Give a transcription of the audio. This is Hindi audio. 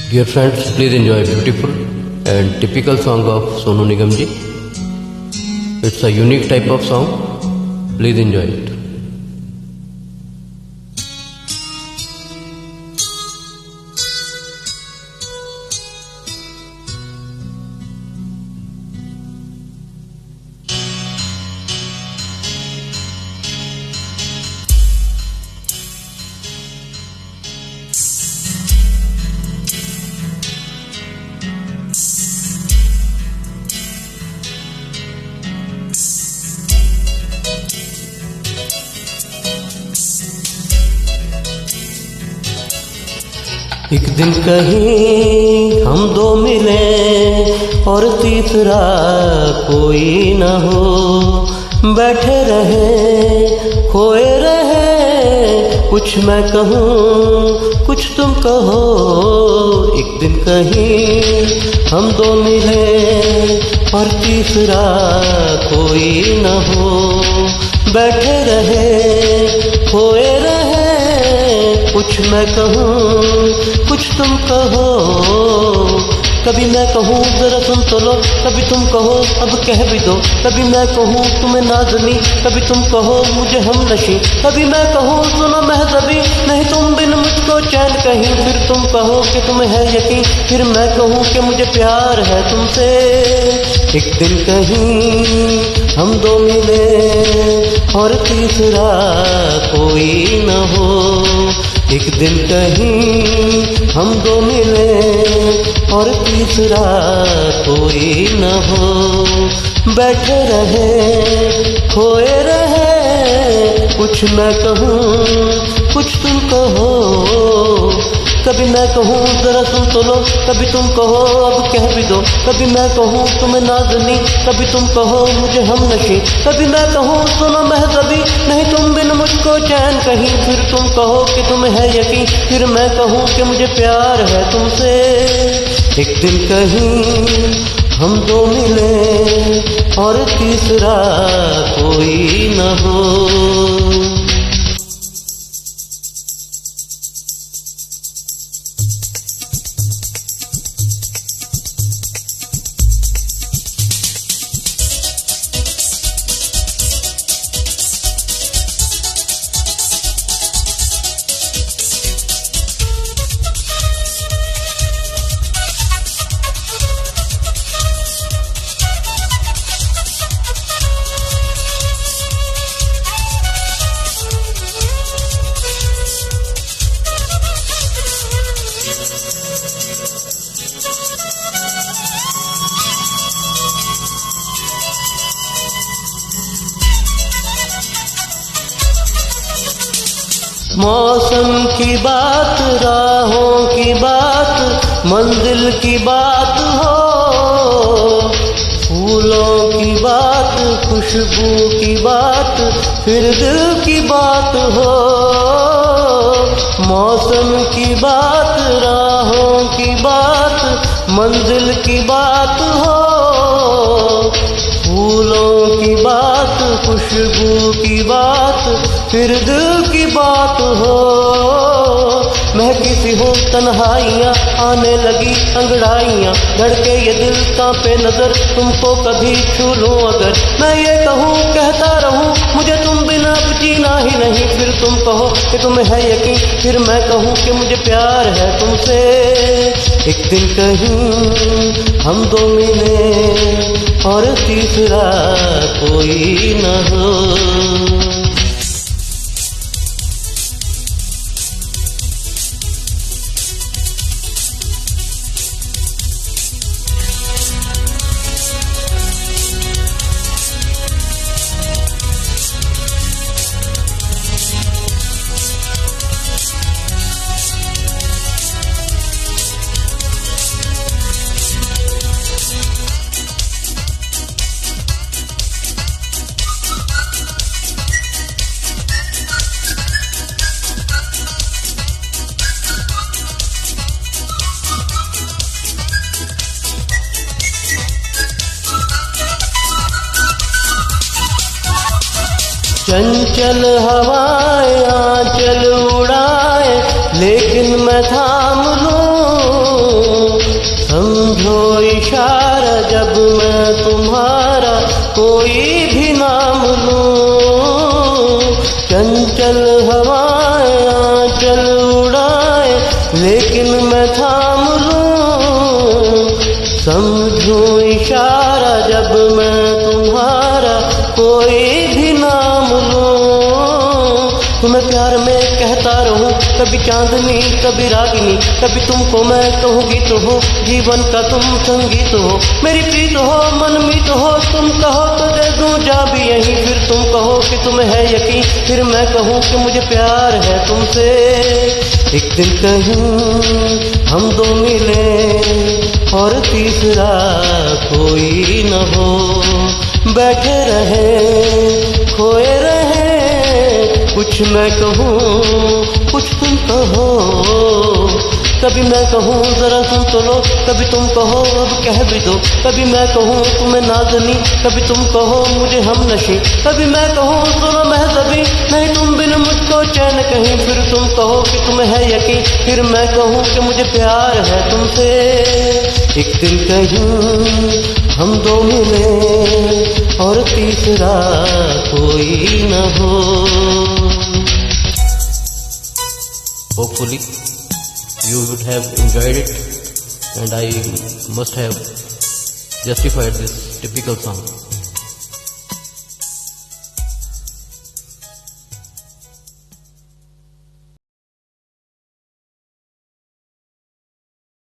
Dear friends, please enjoy a beautiful and typical song of Sonu Nigam ji. It's a unique type of song. Please enjoy it. एक दिन कहीं हम दो मिले और तीसरा कोई न हो, बैठे रहे खोए रहे, कुछ मैं कहूँ कुछ तुम कहो। एक दिन कहीं हम दो मिले और तीसरा कोई न हो, बैठे रहे खोए रहे, कुछ मैं कहूँ कुछ तुम कहो। कभी मैं कहूँ जरा सुन तो लो, कभी तुम कहो अब कह भी दो, कभी मैं कहूँ तुम्हें नाज़नी, कभी तुम कहो मुझे हम नशी, कभी मैं कहूँ सुनो महज़बी, नहीं तुम बिन मुझको चैन कहीं, फिर तुम कहो कि तुम्हें है यकीन, फिर मैं कहूँ कि मुझे प्यार है तुमसे। एक दिन कहीं हम दो मिले और तीसरा कोई न हो, एक दिन कहीं हम दो मिले और तीसरा कोई न हो, बैठे रहे खोए रहे, कुछ मैं कहूँ कुछ तुम कहो। कभी मैं कहूँ जरा सुन तो लो, कभी तुम कहो अब कह भी दो, कभी मैं कहूँ तुम्हें नाज़नी, कभी तुम कहो मुझे हम नशी, कभी मैं कहूँ सुनो महज़बी, नहीं तुम बिन मुझको चैन कहीं, फिर तुम कहो कि तुम्हें है यकीन, फिर मैं कहूँ कि मुझे प्यार है तुमसे। एक दिन कहीं हम दो मिले और तीसरा कोई न हो। मौसम की बात, राहों की बात, मंजिल की बात हो, फूलों की बात, खुशबू की बात, फिर दिल की बात हो। मौसम की बात, राहों की बात, मंजिल की बात हो, फूलों की बात, खुशबू की बात, फिर दिल की बात हो। महकी सी हो तन्हाइयाँ, आने लगी अंगड़ाइयाँ, धड़के ये दिल कांपे नजर, तुमको कभी छू लूं अगर, मैं ये कहूँ कहता रहूँ मुझे तुम बिना जीना ही नहीं, फिर तुम कहो कि तुम्हें है यकीन, फिर मैं कहूँ कि मुझे प्यार है तुमसे। एक दिन कहीं हम दो मिले और तीसरा कोई न हो। चंचल हवाएं आंचल उड़ाए, लेकिन मैं थाम लूं मैं थाम लूं, समझूं इशारा जब मैं तुम्हारा कोई भी नाम लूं। तुम्हें प्यार में कहता रहूं, कभी चांदनी कभी रागिनी, कभी तुमको मैं कहूँ गीत हो, जीवन का तुम संगीत हो, मेरी प्रीत हो मन मीत हो। तुम कहो तो दे दूं जा भी यहीं, फिर तुम कहो कि तुम्हें है यकीन, फिर मैं कहूँ कि मुझे प्यार है तुमसे। एक दिन कहीं हम दो मिले और तीसरा कोई न हो, बैठे रहे खोए रहे, कुछ मैं कहूँ कुछ तुम कहो। कभी मैं कहूँ जरा सुन तो लो, कभी तुम कहो अब कह भी दो, कभी मैं कहूँ तुम्हें नाज़नी, कभी तुम कहो मुझे हम नशी, कभी मैं कहूँ सुनो महज़बी, नहीं तुम बिन मुझको चैन कहीं, फिर तुम कहो कि तुम्हें है यकीन, फिर मैं कहूँ कि मुझे प्यार है तुमसे। एक दिन कहीं हम दो मिले और तीसरा कोई न हो। Hopefully you would have enjoyed it, and I must have justified this typical song.